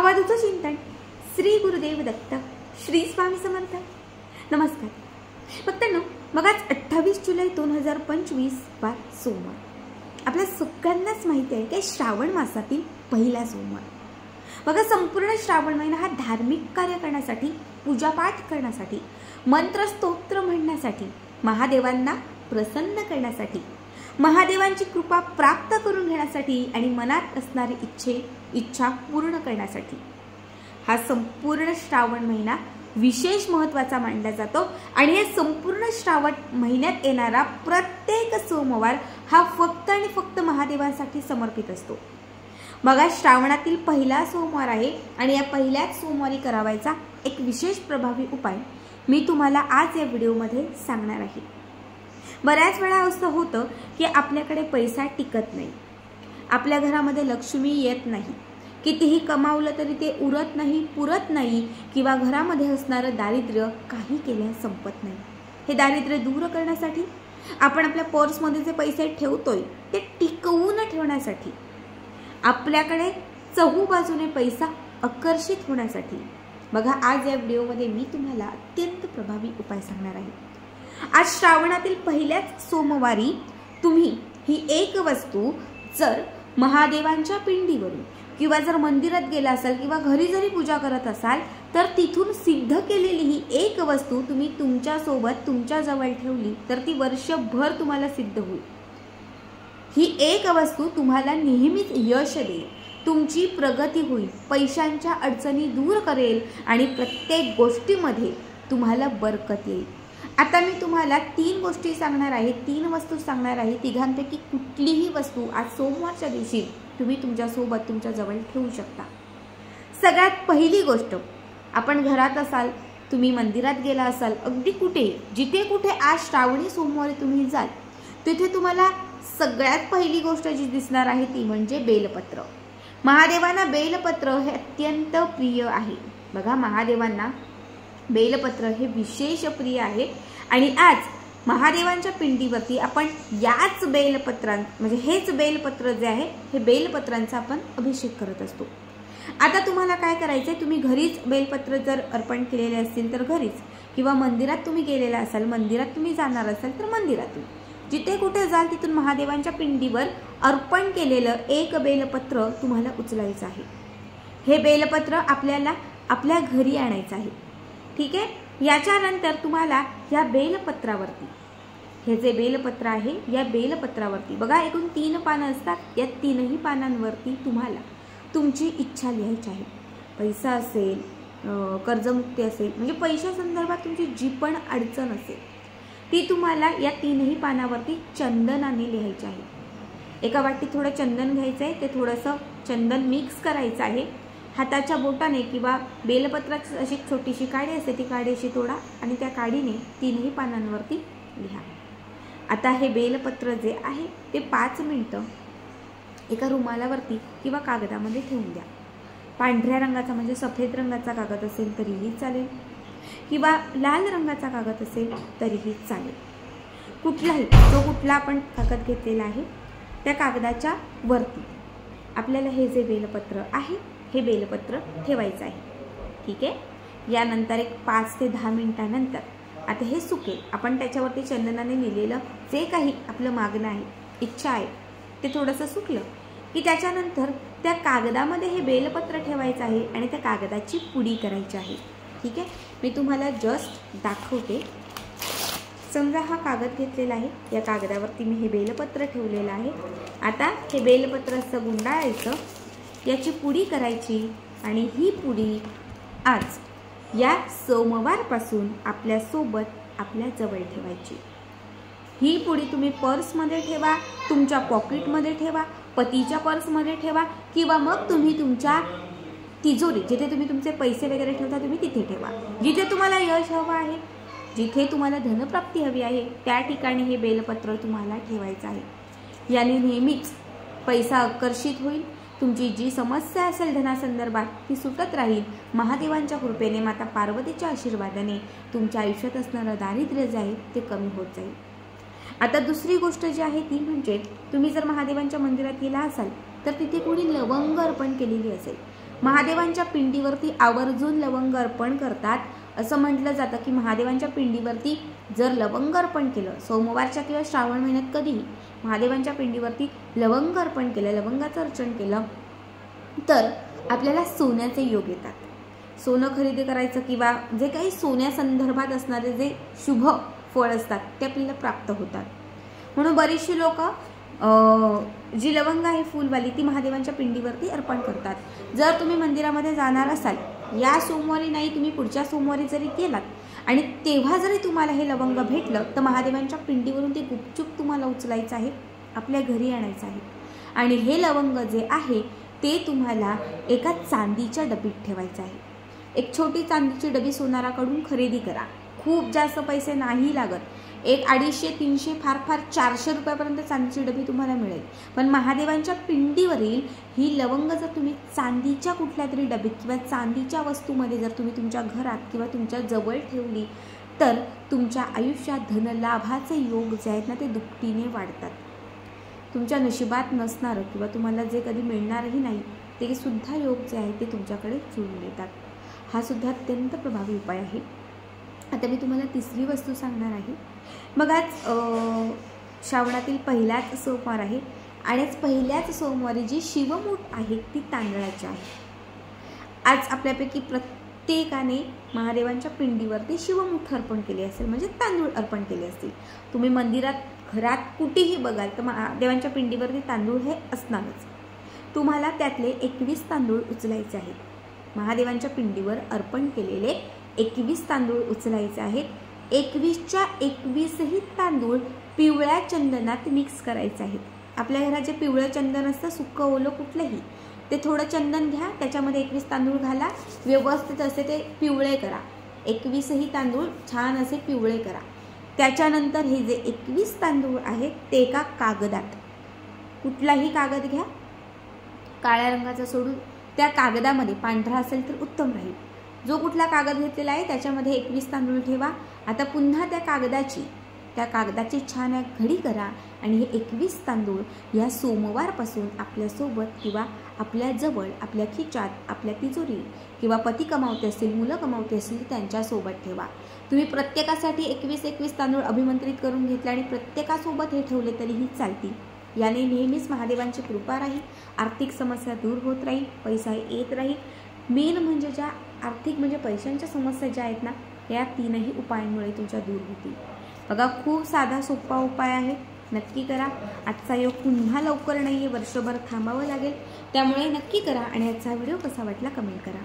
अवधूत चिंतन श्री गुरुदेव दत्त श्री स्वामी समर्थ। नमस्कार भक्तांनो, मग आज 28 जुलै 2025 वार सोमवार। आपल्या सगळ्यांनाच माहिती आहे की श्रावण मासातील पहिला सोमवार। बघा, संपूर्ण श्रावण महिना हा धार्मिक कार्य करण्यासाठी, पूजापाठ करण्यासाठी, मंत्र स्तोत्र म्हणण्यासाठी, महादेवांना प्रसन्न करण्यासाठी, महादेवांची कृपा प्राप्त करून घेण्यासाठी आणि मनात असणारी इच्छा पूर्ण करण्यासाठी हा संपूर्ण श्रावण महिना विशेष महत्त्वाचा मानला जातो। आणि या संपूर्ण श्रावण महिन्यात येणारा प्रत्येक सोमवार हा फक्त आणि फक्त महादेवांसाठी समर्पित असतो। बघा, श्रावणातील पहिला सोमवार आहे आणि या पहिल्याच सोमवारी करावायचा एक विशेष प्रभावी उपाय मी तुम्हाला आज या व्हिडिओमध्ये सांगणार आहे। बऱ्याच वेळा असं होतं की आपल्याकडे पैसा टिकत नाही, आपल्या घरामध्ये लक्ष्मी येत नाही, कितीही कमावलं तरी ते उरत नाही, पुरत नाही, किंवा घरामध्ये असणारं दारिद्र्य काही केल्यास संपत नाही। हे दारिद्र्य दूर करण्यासाठी, आपण आपल्या पर्समध्ये जे पैसे ठेवतोय ते टिकवून ठेवण्यासाठी, आपल्याकडे चहूबाजूने पैसा आकर्षित होण्यासाठी, बघा आज या व्हिडिओमध्ये मी तुम्हाला अत्यंत प्रभावी उपाय सांगणार आहे। आज श्रावणातील पहिल्याच सोमवारी तुम्ही ही एक वस्तू जर महादेवांच्या पिंडीवरून किंवा जर मंदिरात गेला असाल किंवा घरी जरी पूजा करत असाल तर तिथून सिद्ध केलेली ही एक वस्तू तुम्ही तुमच्या सोबत तुमच्या जवळ ठेवली तर ती वर्षभर तुम्हाला सिद्ध होईल। ही एक वस्तू तुम्हाला नेहमीच यश देईल, तुमची प्रगती होईल, पैशांच्या अडचणी दूर करेल आणि प्रत्येक गोष्टीमध्ये तुम्हाला बरकत येईल। आता मी तुम्हाला 3 गोष्टी सांगणार आहे, 3 वस्तू सांगणार आहे। तिघांपैकी कुठलीही वस्तू आज सोमवारच्या दिवशी तुम्ही तुमच्या सोबत तुमच्या जवळ ठेवू शकता। सगळ्यात पहिली गोष्ट, आपण घरात असाल, तुम्ही मंदिरात गेला असाल, अगदी कुठे जिथे कुठे आज श्रावणी सोमवारी तुम्ही जाल तिथे तुम्हाला सगळ्यात पहिली गोष्ट जी दिसणार आहे ती म्हणजे बेलपत्र। महादेवांना बेलपत्र हे अत्यंत प्रिय आहे। बघा, महादेवांना बेलपत्र हे विशेष प्रिय आहे आणि आज महादेवांच्या पिंडीवरती आपण याच म्हणजे हेच बेलपत्र जे आहे हे बेलपत्रांचा आपण अभिषेक करत असतो। आता तुम्हाला काय करायचंय, तुम्ही घरीच बेलपत्र जर अर्पण केलेले असतील तर घरीच, किंवा मंदिरात तुम्ही गेलेला असाल, मंदिरात तुम्ही जाणार असाल तर मंदिरातून, जिथे कुठे जाल तिथून महादेवांच्या पिंडीवर अर्पण केलेलं एक बेलपत्र तुम्हाला उचलायचं आहे। हे बेलपत्र आपल्याला आपल्या घरी आणायचं आहे, ठीक आहे। याच्यानंतर तुम्हाला या बेलपत्रावरती, हे जे बेलपत्र आहे या बेलपत्रावरती बघा एकूण 3 पानं असतात, या 3ही पानांवरती तुम्हाला तुमची इच्छा लिहायची आहे। पैसा असेल, कर्जमुक्ती असेल, म्हणजे पैशा संदर्भात तुमची जी पण अडचण असेल ती तुम्हाला या 3ही पानावरती चंदनाने लिहायची आहे। एका वाटीत थोडं चंदन घ्यायचं आहे, ते थोडंसं चंदन मिक्स करायचं आहे, हाताच्या बोटाने किंवा बेलपत्राची अशी छोटीशी काडी असते ती काडीशी तोडा आणि त्या काडीने 3ही पानांवरती लिहा। आता हे बेलपत्र जे आहे ते 5 मिनिटं एका रुमालावरती किंवा कागदामध्ये ठेवून द्या। पांढऱ्या रंगाचा म्हणजे सफेद रंगाचा कागद असेल तरीही चालेल, किंवा लाल रंगाचा कागद असेल तरीही चालेल, कुठलाही कुठला आपण कागद घेतलेला आहे त्या कागदाच्या वरती आपल्याला हे जे बेलपत्र आहे हे बेलपत्र ठेवायचं आहे, ठीक आहे। यानंतर एक 5 ते 10 मिनिटांनंतर आता हे सुकेल, आपण त्याच्यावरती चंदनाने लिहिलेलं जे काही आपलं मागणं आहे, इच्छा आहे, ते थोडंसं सुकलं की त्याच्यानंतर त्या कागदामध्ये हे बेलपत्र ठेवायचं आहे आणि त्या कागदाची पुडी करायची आहे, ठीक आहे। मी तुम्हाला जस्ट दाखवते। समजा हा कागद घेतलेला आहे, या कागदावरती मी हे बेलपत्र ठेवलेलं आहे। आता हे बेलपत्र असं गुंडाळायचं, याची पुडी करायची आणि ही पुडी आज या सोमवारपासून आपल्यासोबत आपल्या जवळ ठेवायची। ही पुडी तुम्ही पर्समध्ये ठेवा, तुमच्या पॉकेटमध्ये ठेवा, पतीच्या पर्समध्ये ठेवा, किंवा मग तुम्ही तुमच्या तिजोरी, जिथे तुम्ही तुमचे पैसे वगैरे ठेवता तुम्ही तिथे ठेवा। जिथे तुम्हाला यश हवं आहे, जिथे तुम्हाला धनप्राप्ती हवी आहे त्या ठिकाणी हे बेलपत्र तुम्हाला ठेवायचं आहे। याने नेहमीच पैसा आकर्षित होईल, तुमची जी समस्या असेल धनासंदर्भात ती सुटत राहील। महादेवांच्या कृपेने, माता पार्वतीच्या आशीर्वादाने तुमच्या आयुष्यात असणारं दारिद्र्य जे आहे ते कमी होत जाईल। आता दुसरी गोष्ट जी आहे ती म्हणजे तुम्ही जर महादेवांच्या मंदिरात गेला असाल तर तिथे कोणी लवंग अर्पण केलेली असेल, महादेवांच्या पिंडीवरती आवर्जून लवंग अर्पण करतात। असं म्हटलं जातं की महादेवांच्या पिंडीवरती जर लवंग अर्पण केलं, सोमवारच्या किंवा श्रावण महिन्यात कधीही महादेवांच्या पिंडीवरती लवंग अर्पण केलं, लवंगाचं अर्चन केलं तर आपल्याला सोन्याचे योग येतात। सोनं खरेदी करायचं किंवा जे काही सोन्यासंदर्भात असणारे जे शुभ फळ असतात ते आपल्याला प्राप्त होतात। म्हणून बरीचशी लोक जी लवंग आहे फुलवाली ती महादेवांच्या पिंडीवरती अर्पण करतात। जर तुम्ही मंदिरामध्ये जाणार असाल, या सोमवारी नाही तुम्ही पुढच्या सोमवारी जरी गेलात आणि तेव्हा जरी तुम्हाला हे लवंग भेटलं तर महादेवांच्या पिंडीवरून ते गुपचूप तुम्हाला उचलायचं आहे, आपल्या घरी आणायचं आहे आणि हे लवंग जे आहे ते तुम्हाला एका चांदीच्या डबीत ठेवायचं आहे। एक छोटी चांदीची डबी सोनाराकडून खरेदी करा, खूप जास्त पैसे नाही लागत, एक 250-300 फार 400 रुपयापर्यंत चांदीची डबी तुम्हाला मिळेल। पण महादेवांच्या पिंडीवरील ही लवंग जर तुम्ही चांदीच्या कुठल्या तरी डबीत किंवा चांदीच्या वस्तूमध्ये जर तुम्ही तुमच्या घरात किंवा तुमच्या जवळ ठेवली तर तुमच्या आयुष्यात धनलाभाचे योग जे आहेत ना ते दुपटीने वाढतात। तुमच्या नशिबात नसणारं किंवा तुम्हाला जे कधी मिळणारही नाही ते सुद्धा योग जे आहे ते तुमच्याकडे जुळून येतात। हा सुद्धा अत्यंत प्रभावी उपाय आहे। आता मी तुम्हाला तिसरी वस्तू सांगणार आहे। मग आज श्रावणातील पहिलाच सोमवार आहे आणि पहिल्याच सोमवारी जी शिवमूठ आहे ती तांदळाची आहे। आज आपल्यापैकी प्रत्येकाने महादेवांच्या पिंडीवरती शिवमूठ अर्पण केली असेल, म्हणजे तांदूळ अर्पण केले असतील। तुम्ही मंदिरात, घरात कुठेही बघाल तर महादेवांच्या पिंडीवरती तांदूळ हे असणारच। तुम्हाला त्यातले 21 तांदूळ उचलायचे आहेत। महादेवांच्या पिंडीवर अर्पण केलेले 21 तांदूळ उचलायचे आहेत। 21च्या 21ही तांदूळ पिवळ्या चंदनात मिक्स करायचे आहेत। आपल्या घरात जे पिवळं चंदन असतं, सुक्कं ओलं कुठलंही, ते थोडं चंदन घ्या, त्याच्यामध्ये 21 तांदूळ घाला, व्यवस्थित असे ते पिवळे करा। 21ही तांदूळ छान असे पिवळे करा। त्याच्यानंतर हे जे 21 तांदूळ आहेत ते एका कागदात, कुठलाही कागद घ्या, काळ्या रंगाचा सोडून, त्या कागदामध्ये पांढरा असेल तर उत्तम राहील, जो कुठला कागद घेतलेला आहे त्याच्यामध्ये 21 तांदूळ ठेवा। आता पुन्हा त्या कागदाची छान एक घडी करा आणि हे 21 तांदूळ या सोमवारपासून आपल्यासोबत किंवा आपल्या जवळ, आपल्या खिचात, आपल्या तिजोरी किंवा पती कमावते असतील, मुलं कमावते असतील त्यांच्यासोबत ठेवा। तुम्ही प्रत्येकासाठी 21 तांदूळ अभिमंत्रित करून घेतले आणि प्रत्येकासोबत हे ठेवले तरीही चालतील। याने नेहमीच महादेवांची कृपा राहील, आर्थिक समस्या दूर होत राहील, पैसा येत राहील। मेन म्हणजे ज्या आर्थिक म्हणजे पैशांच्या समस्या ज्या आहेत ना या 3ही उपायांमुळे तुमच्या दूर होतील। बघा, खूप साधा सोपा उपाय आहे, नक्की करा। आजचा योग पुन्हा लवकर नाही आहे, वर्षभर थांबावं लागेल, त्यामुळे नक्की करा आणि आजचा व्हिडिओ कसा वाटला कमेंट करा।